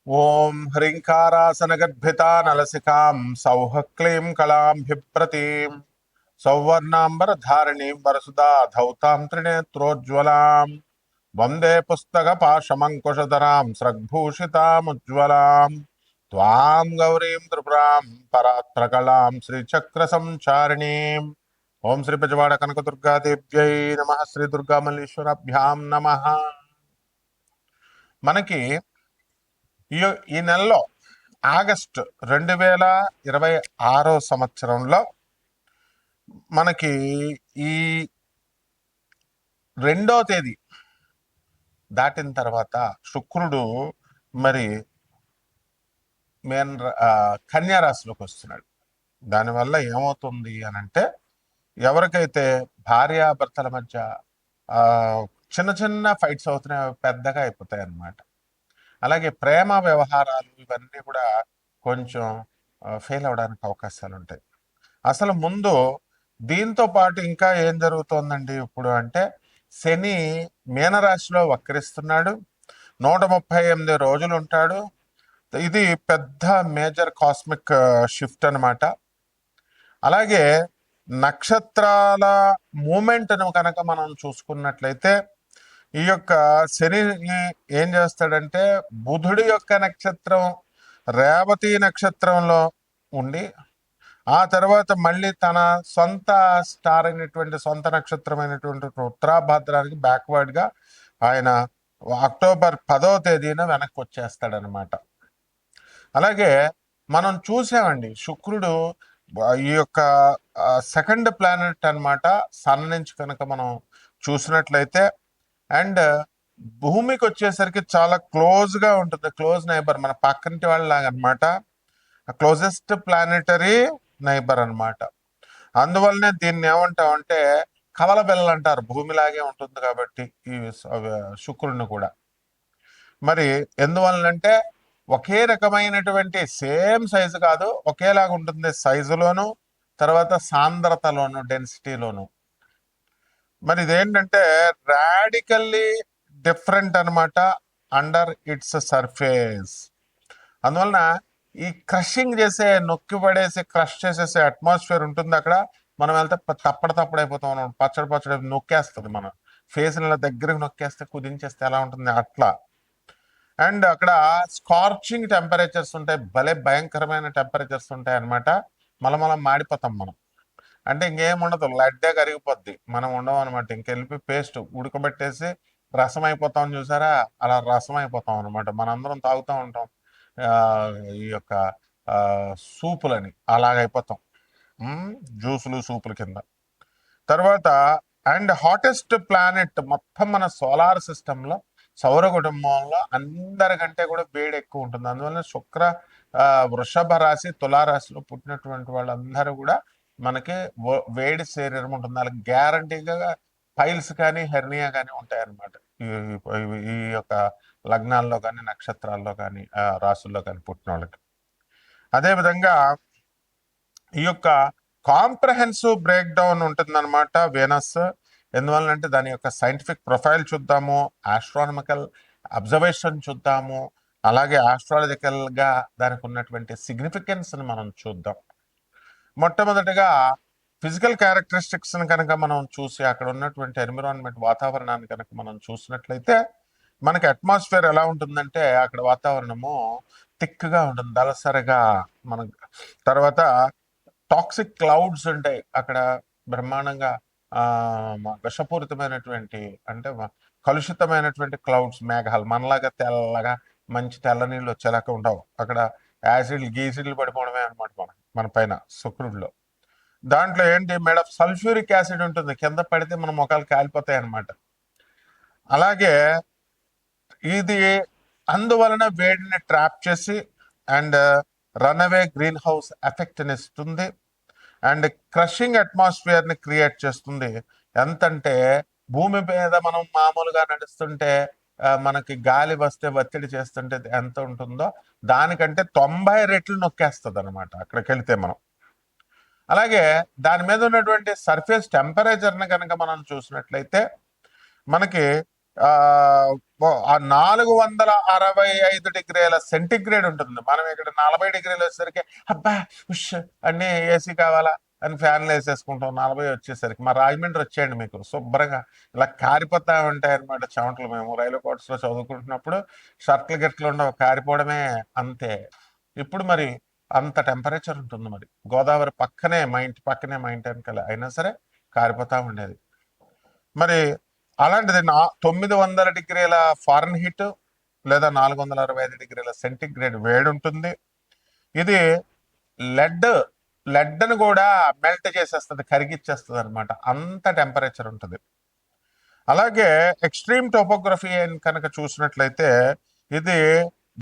ఓం హ్రీంకారాసనగద్భితా నలసికాం సౌః క్లీం కళాంభిప్రతీం సౌవర్ణాంబరధారిణీం వరసుదా ధౌతాం త్రినేత్రోజ్వలాం వందే పుస్తకపాశమంకుశధరాం స్రగ్భూషితాముజ్వలాం త్వాం గౌరీం త్రిపురాం పరాత్రకళాం శ్రీచక్రసంచారిణీం. ఓం శ్రీ బెజవాడ కనకదుర్గాదేవ్యై నమః. శ్రీ దుర్గామల్లీశ్వరాభ్యాం నమః. మనకి ఈ ఈ నెలలో ఆగస్టు 2026 సంవత్సరంలో మనకి ఈ 2వ తేదీ దాటిన తర్వాత శుక్రుడు మరి కన్యా రాశిలోకి వస్తున్నాడు. దానివల్ల ఏమవుతుంది అని అంటే, ఎవరికైతే భార్యాభర్తల మధ్య చిన్న చిన్న ఫైట్స్ అవుతున్నాయి, పెద్దగా అయిపోతాయి అన్నమాట. అలాగే ప్రేమ వ్యవహారాలు ఇవన్నీ కూడా కొంచెం ఫెయిల్ అవడానికి అవకాశాలు ఉంటాయి. అసలు ముందు దీంతో పాటు ఇంకా ఏం జరుగుతోందండి ఇప్పుడు అంటే, శని మీనరాశిలో వక్రిస్తున్నాడు. 138 రోజులు ఉంటాడు. ఇది పెద్ద మేజర్ కాస్మిక్ షిఫ్ట్ అనమాట. అలాగే నక్షత్రాల మూమెంట్ను కనుక మనం చూసుకున్నట్లయితే, ఈ యొక్క శని ఏం చేస్తాడంటే, బుధుడి యొక్క నక్షత్రం రేవతి నక్షత్రంలో ఉండి, ఆ తర్వాత మళ్ళీ తన సొంత స్టార్ అయినటువంటి సొంత నక్షత్రమైనటువంటి ఉత్తరాభాద్రానికి బ్యాక్వర్డ్గా ఆయన అక్టోబర్ 10వ తేదీన వెనక్కి వచ్చేస్తాడనమాట. అలాగే మనం చూసామండి, శుక్రుడు ఈ యొక్క సెకండ్ ప్లానెట్ అనమాట. సన్ నుంచి కనుక మనం చూసినట్లయితే, అండ్ భూమికి వచ్చేసరికి చాలా క్లోజ్గా ఉంటుంది. క్లోజ్ నైబర్, మన పక్కింటి వాళ్ళలాగా అనమాట. క్లోజెస్ట్ ప్లానెటరీ నైబర్ అనమాట. అందువల్లనే దీన్ని ఏమంటామంటే కవల బెల్ల అంటారు. భూమిలాగే ఉంటుంది కాబట్టి ఈ శుక్రుడిని కూడా. మరి ఎందువలనంటే ఒకే రకమైనటువంటి సేమ్ సైజు కాదు, ఒకేలాగా ఉంటుంది సైజులోను, తర్వాత సాంద్రతలోను, డెన్సిటీలోను. మరి ఇదేంటంటే రాడికల్లీ డిఫరెంట్ అనమాట అండర్ ఇట్స్ సర్ఫేస్. అందువలన ఈ క్రషింగ్ చేసే, నొక్కి పడేసి క్రష్ చేసేసే అట్మాస్ఫియర్ ఉంటుంది అక్కడ. మనం వెళ్తే తప్పడైపోతాం మనం. పచ్చడి నొక్కేస్తుంది మన ఫేస్, ఇలా దగ్గరికి నొక్కేస్తే, కుదించేస్తే ఎలా ఉంటుంది అట్లా. అండ్ అక్కడ స్కార్చింగ్ టెంపరేచర్స్ ఉంటాయి, భలే భయంకరమైన టెంపరేచర్స్ ఉంటాయి అనమాట. మనం మాడిపోతాం మనం. అంటే ఇంకేం ఉండదు, లడ్డే కరిగిపోద్ది, మనం ఉండవు అనమాట. ఇంకెళ్ళిపోయి పేస్ట్ ఉడకబెట్టేసి రసం అయిపోతాం చూసారా, అలా రసం అయిపోతాం అనమాట. మనందరం తాగుతూ ఉంటాం ఈ యొక్క సూపులని, అలాగైపోతాం. జ్యూసులు సూపుల కింద. తర్వాత అండ్ హాటెస్ట్ ప్లానెట్ మొత్తం మన సోలార్ సిస్టంలో, సౌర కుటుంబంలో అందరికంటే కూడా వేడి ఎక్కువ ఉంటుంది. అందువల్ల శుక్ర వృషభ రాశి, తులారాశిలో పుట్టినటువంటి వాళ్ళందరూ కూడా మనకి వేడి శరీరం ఉంటుంది. వాళ్ళకి గ్యారంటీగా పైల్స్ కానీ హెర్నియా కానీ ఉంటాయన్నమాట. ఈ యొక్క లగ్నాల్లో కానీ, నక్షత్రాల్లో కానీ, రాసుల్లో కానీ పుట్టిన వాళ్ళకి. అదేవిధంగా ఈ యొక్క కాంప్రహెన్సివ్ బ్రేక్ డౌన్ ఉంటుందన్నమాట వీనస్. ఎందువల్లంటే దాని యొక్క సైంటిఫిక్ ప్రొఫైల్ చూద్దాము, ఆస్ట్రానమికల్ అబ్జర్వేషన్ చూద్దాము, అలాగే ఆస్ట్రాలజికల్గా దానికి ఉన్నటువంటి సిగ్నిఫికెన్స్ని మనం చూద్దాం. మొట్టమొదటిగా ఫిజికల్ క్యారెక్టరిస్టిక్స్ని కనుక మనం చూసి, అక్కడ ఉన్నటువంటి ఎన్విరాన్మెంట్, వాతావరణాన్ని కనుక మనం చూసినట్లయితే, మనకి అట్మాస్ఫియర్ ఎలా ఉంటుందంటే, అక్కడ వాతావరణము థిక్గా ఉంటుంది, దళసరిగా. మన తర్వాత టాక్సిక్ క్లౌడ్స్ ఉంటాయి అక్కడ బ్రహ్మాండంగా. విషపూరితమైనటువంటి, అంటే కలుషితమైనటువంటి క్లౌడ్స్, మేఘాలు. మనలాగా తెల్లగా మంచి తెల్ల నీళ్ళు వచ్చేలాగా ఉండవు అక్కడ. యాసిడ్లు గీసిడ్లు పడిపోవడమే అనమాట మన పైన శుక్రుడిలో. దాంట్లో ఏంటి, మేడ్ ఆఫ్ సల్ఫ్యూరిక్ యాసిడ్ ఉంటుంది, కింద పడితే మన ముఖాలు కాలిపోతాయి అనమాట. అలాగే ఇది అందువలన వేడిని ట్రాప్ చేసి అండ్ రన్అవే గ్రీన్ హౌస్ ఎఫెక్ట్ని ఇస్తుంది, అండ్ క్రషింగ్ అట్మాస్ఫియర్ని క్రియేట్ చేస్తుంది. ఎంతంటే భూమి మీద మనం మామూలుగా నడుస్తుంటే మనకి గాలి వస్తే ఒత్తిడి చేస్తుంటే ఎంత ఉంటుందో దానికంటే 90 రెట్లు నొక్కేస్తుంది అనమాట అక్కడికి వెళితే మనం. అలాగే దాని మీద ఉన్నటువంటి సర్ఫేస్ టెంపరేచర్ని కనుక మనం చూసినట్లయితే, మనకి ఆ 465 డిగ్రీల సెంటిగ్రేడ్ ఉంటుంది. మనం ఇక్కడ 40 డిగ్రీలు వచ్చేసరికి అబ్బా ఉష్ అన్ని ఏసీ కావాలా అని ఫ్యాన్లు వేసేసుకుంటాం. 40 వచ్చేసరికి మా రాజమండ్రి వచ్చేయండి, మీకు శుభ్రంగా ఇలా కారిపోతా ఉంటాయి అనమాట చెమటలు. మేము రైల్వే కోర్ట్స్ లో చదువుకుంటున్నప్పుడు షర్ట్లు గిట్లు ఉండవు, కారిపోవడమే అంతే. ఇప్పుడు మరి అంత టెంపరేచర్ ఉంటుంది. మరి గోదావరి పక్కనే, మా ఇంటి పక్కనే, మా ఇంటి వెనకాల, అయినా సరే కారిపోతా ఉండేది. మరి అలాంటిది 900 డిగ్రీల ఫారెన్ హీట్ లేదా 465 డిగ్రీల సెంటిగ్రేడ్ వేడి ఉంటుంది. ఇది లెడ్ లెడ్ను కూడా మెల్ట్ చేసేస్తుంది, కరిగిచ్చేస్తుంది అనమాట, అంత టెంపరేచర్ ఉంటుంది. అలాగే ఎక్స్ట్రీమ్ టోపోగ్రఫీ కనుక చూసినట్లయితే ఇది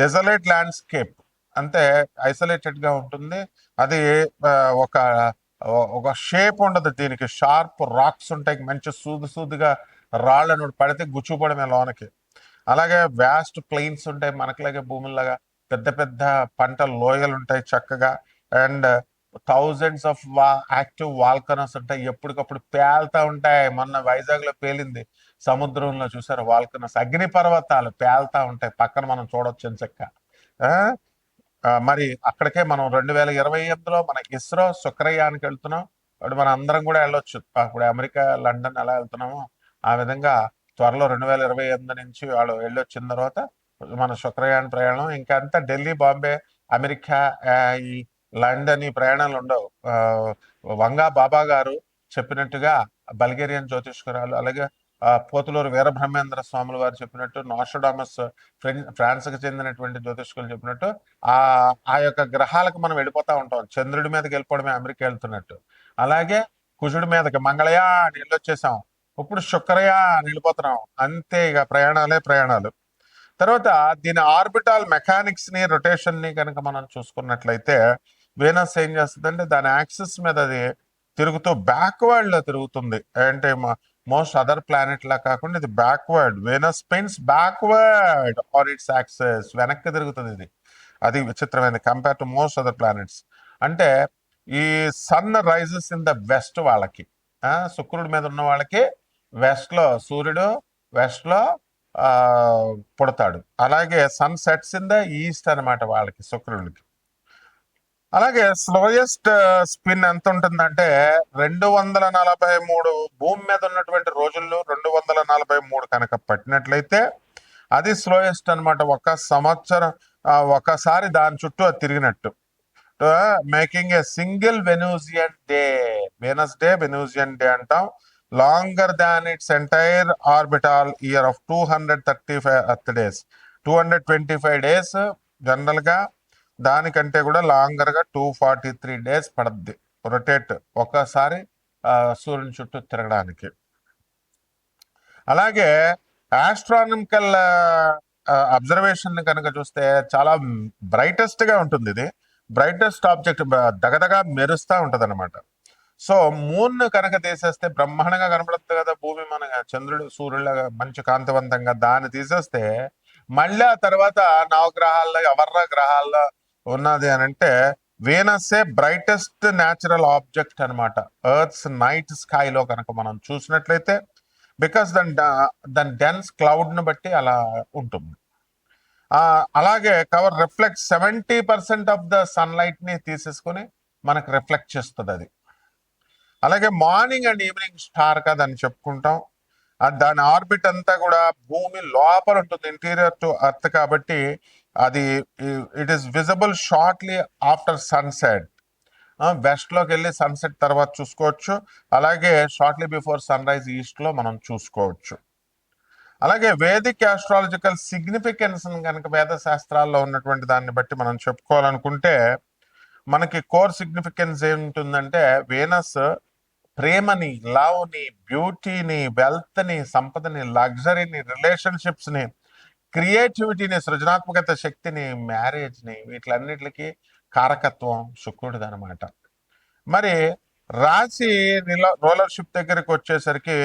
డెజలేట్ ల్యాండ్స్కేప్, అంటే ఐసోలేటెడ్ గా ఉంటుంది. అది ఒక ఒక షేప్ ఉండదు దీనికి, షార్ప్ రాక్స్ ఉంటాయి, మంచి సూదుగా రాళ్ళను పడితే గుచ్చుపడమే లోనకి. అలాగే వ్యాస్ట్ ప్లెయిన్స్ ఉంటాయి, మనకులాగే భూముల్లాగా పెద్ద పెద్ద పంట లోయలు ఉంటాయి చక్కగా. And thousands of active volcanoes ఉంటాయి, ఎప్పటికప్పుడు పేలుతా ఉంటాయి. మొన్న వైజాగ్ లో పేలింది, సముద్రంలో చూసారు వాల్కనోస్, అగ్ని పర్వతాలు పేలుతా ఉంటాయి, పక్కన మనం చూడొచ్చు ఎంచక్క. మరి అక్కడికే మనం 2028లో మన ఇస్రో శుక్రయానికి వెళ్తున్నాం. అప్పుడు మన అందరం కూడా వెళ్ళొచ్చు. అప్పుడు అమెరికా, లండన్ ఎలా వెళ్తున్నామో ఆ విధంగా త్వరలో 2028 నుంచి వాళ్ళు వెళ్ళొచ్చిన తర్వాత మన శుక్రయాన్ ప్రయాణం. ఇంకా అంతా ఢిల్లీ, బాంబే, అమెరికా, ఈ లండన్, ఈ ప్రయాణాలు ఉండవు. వంగా బాబా గారు చెప్పినట్టుగా బల్గేరియన్ జ్యోతిష్కరాలు, అలాగే పోతులూరు వీరబ్రహ్మేంద్ర స్వాములు వారు చెప్పినట్టు, నాస్ట్రాడామస్ ఫ్రాన్స్ కి చెందినటువంటి జ్యోతిష్కులు చెప్పినట్టు ఆ ఆ యొక్క గ్రహాలకు మనం వెళ్ళిపోతా ఉంటాం. చంద్రుడి మీదకి వెళ్ళిపోవడమే అమెరికా వెళ్తున్నట్టు. అలాగే కుజుడి మీదకి మంగళయా అని వెళ్ళొచ్చేసాం, ఇప్పుడు శుక్రయా అని వెళ్ళిపోతున్నాం. అంతే, ఇక ప్రయాణాలే ప్రయాణాలు. తర్వాత దీని ఆర్బిటాల్ మెకానిక్స్ ని, రొటేషన్ ని కనుక మనం చూసుకున్నట్లయితే వీనస్ ఏం చేస్తుందంటే దాని యాక్సిస్ మీద అది తిరుగుతూ బ్యాక్వర్డ్ లో తిరుగుతుంది. అంటే మోస్ట్ అదర్ ప్లానెట్ లా కాకుండా ఇది backward. Venus spins backward on its axis, వెనక్కి తిరుగుతుంది ఇది. అది విచిత్రమైనది compare to most other planets. అంటే ఈ sun rises in the west వాళ్ళకి, శుక్రుడి మీద ఉన్న వాళ్ళకి వెస్ట్ లో సూర్యుడు, వెస్ట్ లో ఆ పుడతాడు. అలాగే sun sets in the east అనమాట వాళ్ళకి, శుక్రుడికి. అలాగే స్లోయెస్ట్ స్పిన్ ఎంత ఉంటుందంటే 243, భూమి మీద ఉన్నటువంటి రోజుల్లో 243 కనుక పట్టినట్లయితే అది స్లోయెస్ట్ అనమాట. ఒక సంవత్సరం ఒకసారి దాని చుట్టూ అది తిరిగినట్టు, making a single Venusian day. Venus day, Venusian day అంటాం. Longer than its entire orbital year of 235 earth days. 225 days general గా, దానికంటే కూడా లాంగర్ గా 243 డేస్ పడుద్ది రొటేట్ ఒక్కసారి సూర్యుని చుట్టూ తిరగడానికి. అలాగే ఆస్ట్రానమికల్ అబ్జర్వేషన్ కనుక చూస్తే చాలా బ్రైటెస్ట్ గా ఉంటుంది. ఇది బ్రైటెస్ట్ ఆబ్జెక్ట్, దగదగా మెరుస్తా ఉంటది అనమాట. సో మూన్ కనుక తీసేస్తే బ్రహ్మాండంగా కనపడుతుంది కదా భూమి, మన చంద్రుడు సూర్యుడులాగా మంచి కాంతివంతంగా. దాన్ని తీసేస్తే మళ్ళీ ఆ తర్వాత నవగ్రహాల్లో ఎవర్ర గ్రహాల్లో ఉన్నది అని అంటే వీనస్సే బ్రైటెస్ట్ న్యాచురల్ ఆబ్జెక్ట్ అనమాట ఎర్త్స్ నైట్ స్కైలో కనుక మనం చూసినట్లయితే. బికాస్ దాని డెన్స్ క్లౌడ్ ను బట్టి అలా ఉంటుంది. అలాగే cover reflect 70% of the sunlight ని తీసేసుకొని మనకు రిఫ్లెక్ట్ చేస్తుంది అది. అలాగే మార్నింగ్ అండ్ ఈవినింగ్ స్టార్ గా దాన్ని చెప్పుకుంటాం. దాని ఆర్బిట్ అంతా కూడా భూమి లోపల ఉంటుంది, ఇంటీరియర్ టు అర్త్ కాబట్టి అది it is visible shortly after sunset. West లోకి వెళ్ళి సన్సెట్ తర్వాత చూసుకోవచ్చు. అలాగే shortly before sunrise east లో మనం చూసుకోవచ్చు. అలాగే వేదిక్ ఆస్ట్రాలజికల్ సిగ్నిఫికెన్స్ కనుక వేద శాస్త్రాల్లో ఉన్నటువంటి దాన్ని బట్టి మనం చెప్పుకోవాలనుకుంటే మనకి కోర్ సిగ్నిఫికెన్స్ ఏముంటుందంటే వీనస్ ప్రేమని, లవ్ ని, బ్యూటీని, వెల్త్ ని, సంపదని, లగ్జరీని, రిలేషన్షిప్స్ ని, క్రియేటివిటీని, సృజనాత్మకత శక్తిని, మ్యారేజ్ ని, వీటిలన్నిటికి కారకత్వం శుక్రుడిది అనమాట. మరి రాశి రోలర్షిప్ దగ్గరికి వచ్చేసరికి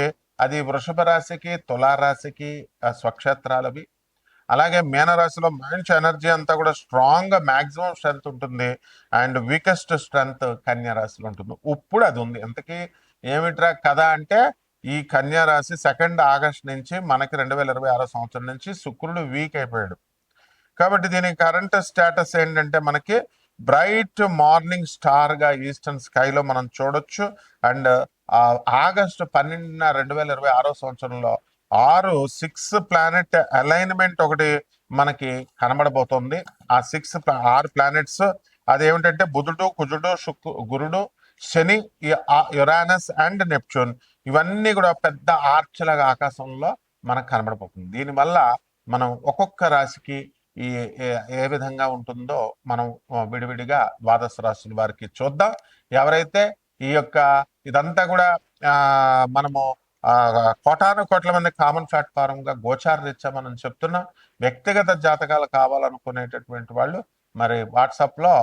అది వృషభ రాశికి, తులారాశికి స్వక్షేత్రాలవి. అలాగే మీనరాశిలో మంచి ఎనర్జీ అంతా కూడా స్ట్రాంగ్ గా మాక్సిమం స్ట్రెంత్ ఉంటుంది. అండ్ వీకెస్ట్ స్ట్రెంత్ కన్యా రాశిలో ఉంటుంది. ఇప్పుడు అది ఉంది. ఎంతకీ ఏమిట్రా కథ అంటే ఈ కన్యా రాశి 2 ఆగస్ట్ నుంచి మనకి 2026 సంవత్సరం నుంచి శుక్రుడు వీక్ అయిపోయాడు. కాబట్టి దీని కరెంట్ స్టేటస్ ఏంటంటే మనకి బ్రైట్ మార్నింగ్ స్టార్ గా ఈస్టర్న్ స్కైలో మనం చూడొచ్చు. అండ్ ఆగస్టు 12 2026 సంవత్సరంలో 6 ప్లానెట్ అలైన్మెంట్ ఒకటి మనకి కనబడబోతోంది. ఆ 6 ప్లానెట్స్ అదేమిటంటే బుధుడు, కుజుడు, గురుడు, శని, యురానస్ అండ్ నెప్ట్యూన్, ఇవన్నీ కూడా పెద్ద ఆర్చలాగా ఆకాశంలో మనకు కనబడబోతుంది. దీనివల్ల మనం ఒక్కొక్క రాశికి ఈ ఏ విధంగా ఉంటుందో మనం విడివిడిగా ద్వాదశ రాశుల వారికి చూద్దాం. ఎవరైతే ఈ యొక్క ఇదంతా కూడా మనము కోటాను కోట్ల మంది కామన్ ప్లాట్ఫారం గా గోచార రీత్యా మనం చెప్తున్నాం. వ్యక్తిగత జాతకాలు కావాలనుకునేటటువంటి వాళ్ళు మరి వాట్సాప్ లో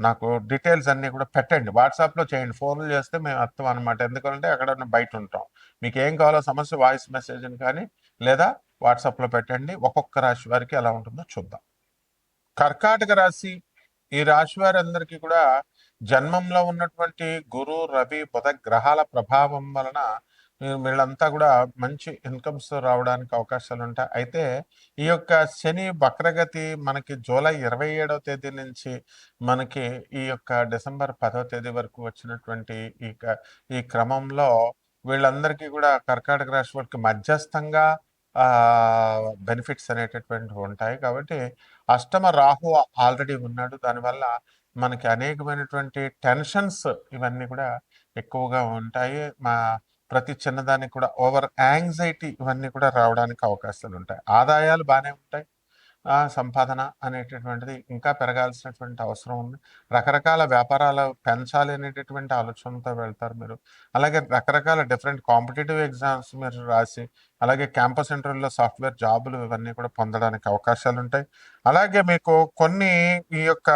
నాకు డీటెయిల్స్ అన్ని కూడా పెట్టండి. వాట్సాప్ లో చేయండి, ఫోన్లు చేస్తే మేము అర్థం అనమాట. ఎందుకంటే ఎక్కడ బయట ఉంటాం. మీకు ఏం కావాలో సమస్య వాయిస్ మెసేజ్ కానీ లేదా వాట్సాప్ లో పెట్టండి. ఒక్కొక్క రాశి వారికి ఎలా ఉంటుందో చూద్దాం. కర్కాటక రాశి, ఈ రాశి వారందరికీ కూడా జన్మంలో ఉన్నటువంటి గురు, రవి, బుధ గ్రహాల ప్రభావం వలన వీళ్ళంతా కూడా మంచి ఇన్కమ్స్ రావడానికి అవకాశాలు ఉంటాయి. అయితే ఈ యొక్క శని వక్రగతి మనకి జూలై 27వ తేదీ నుంచి మనకి ఈ యొక్క డిసెంబర్ 10వ తేదీ వరకు వచ్చినటువంటి ఈ క్రమంలో వీళ్ళందరికీ కూడా కర్కాటక రాశి వారికి మధ్యస్థంగా బెనిఫిట్స్ అనేటటువంటివి ఉంటాయి. కాబట్టి అష్టమ రాహు ఆల్రెడీ ఉన్నాడు. దానివల్ల మనకి అనేకమైనటువంటి టెన్షన్స్ ఇవన్నీ కూడా ఎక్కువగా ఉంటాయి. ప్రతి చిన్నదానికి కూడా ఓవర్ యాంగ్జైటీ ఇవన్నీ కూడా రావడానికి అవకాశాలు ఉంటాయి. ఆదాయాలు బాగానే ఉంటాయి. సంపాదన అనేటటువంటిది ఇంకా పెరగాల్సినటువంటి అవసరం ఉంది. రకరకాల వ్యాపారాలు పెంచాలి అనేటటువంటి ఆలోచనతో వెళ్తారు మీరు. అలాగే రకరకాల డిఫరెంట్ కాంపిటేటివ్ ఎగ్జామ్స్ మీరు రాసి అలాగే క్యాంపస్ ఇంటర్వ్యూలో సాఫ్ట్వేర్ జాబులు ఇవన్నీ కూడా పొందడానికి అవకాశాలు ఉంటాయి. అలాగే మీకు కొన్ని ఈ యొక్క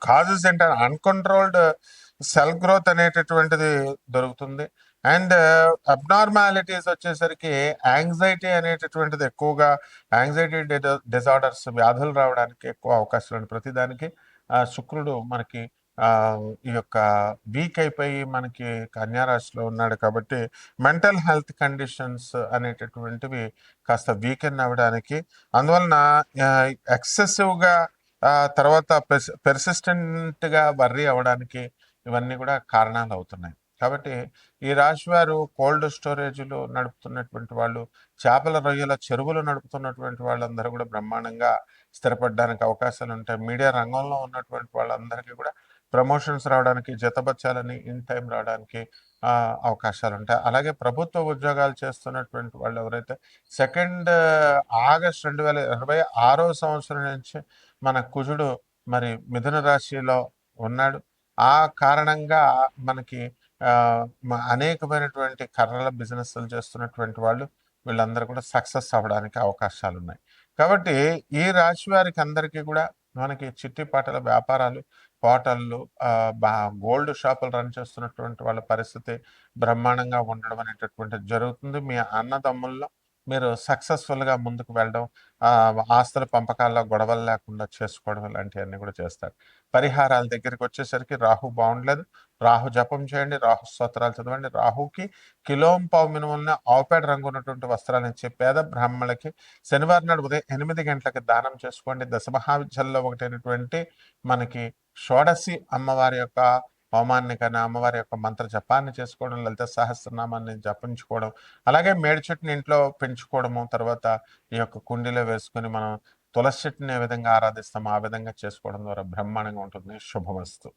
కాజెస్ ఏంటంటే అన్కంట్రోల్డ్ సెల్ గ్రోత్ అనేటటువంటిది దొరుకుతుంది. అండ్ అబ్నార్మాలిటీస్ వచ్చేసరికి యాంగ్జైటీ అనేటటువంటిది ఎక్కువగా, యాంగ్జైటీ డిజార్డర్స్ వ్యాధులు రావడానికి ఎక్కువ అవకాశాలు ఉంది. ప్రతిదానికి శుక్రుడు మనకి ఈ యొక్క వీక్ అయిపోయి మనకి కన్యారాశిలో ఉన్నాడు. కాబట్టి మెంటల్ హెల్త్ కండిషన్స్ అనేటటువంటివి కాస్త వీకెన్ అవ్వడానికి, అందువలన ఎక్సెసివ్గా తర్వాత పెర్సిస్టెంట్గా వర్రీ అవ్వడానికి ఇవన్నీ కూడా కారణాలు అవుతున్నాయి. కాబట్టి ఈ రాశి వారు కోల్డ్ స్టోరేజ్లు నడుపుతున్నటువంటి వాళ్ళు, చేపల రొయ్యల చెరువులు నడుపుతున్నటువంటి వాళ్ళందరూ కూడా బ్రహ్మాండంగా స్థిరపడడానికి అవకాశాలు ఉంటాయి. మీడియా రంగంలో ఉన్నటువంటి వాళ్ళందరికీ కూడా ప్రమోషన్స్ రావడానికి, జతబచ్చాలని ఇన్ టైం రావడానికి అవకాశాలు ఉంటాయి. అలాగే ప్రభుత్వ ఉద్యోగాలు చేస్తున్నటువంటి వాళ్ళు ఎవరైతే 2 ఆగస్ట్ 2026 సంవత్సరం నుంచి మన కుజుడు మరి మిథున రాశిలో ఉన్నాడు. ఆ కారణంగా మనకి అనేకమైనటువంటి కర్రల బిజినెస్లు చేస్తున్నటువంటి వాళ్ళు వీళ్ళందరూ కూడా సక్సెస్ అవ్వడానికి అవకాశాలు ఉన్నాయి. కాబట్టి ఈ రాశి వారికి అందరికీ కూడా మనకి చిట్టిపాటల వ్యాపారాలు, హోటళ్ళు, గోల్డ్ షాపులు రన్ చేస్తున్నటువంటి వాళ్ళ పరిస్థితి బ్రహ్మాండంగా ఉండడం అనేటటువంటిది జరుగుతుంది. మీ అన్నదమ్ముల్లో మీరు సక్సెస్ఫుల్గా ముందుకు వెళ్ళడం, ఆస్తుల పంపకాల్లో గొడవలు లేకుండా చేసుకోవడం ఇలాంటివన్నీ కూడా చేస్తారు. పరిహారాల దగ్గరికి వచ్చేసరికి రాహు బాగుండలేదు. రాహు జపం చేయండి, రాహు స్తోత్రాలు చదవండి. రాహుకి కిలోంపావు మినుములని ఆవుపేట రంగు ఉన్నటువంటి వస్త్రాలు ఇచ్చి పేద బ్రాహ్మణులకి శనివారం నాడు ఉదయం 8 గంటలకి దానం చేసుకోండి. దశమహావిద్యల్లో ఒకటైనటువంటి మనకి షోడశి అమ్మవారి యొక్క హోమాన్ని కానీ అమ్మవారి యొక్క మంత్ర జపాన్ని చేసుకోవడం, లలిత సహస్రనామాన్ని జపించుకోవడం, అలాగే మేడి చెట్టుని ఇంట్లో పెంచుకోవడము, తర్వాత ఈ యొక్క కుండీలో వేసుకుని మనం తులసి చెట్టుని ఏ విధంగా ఆరాధిస్తామో ఆ విధంగా చేసుకోవడం ద్వారా బ్రహ్మాండంగా ఉంటుంది. శుభమస్తు.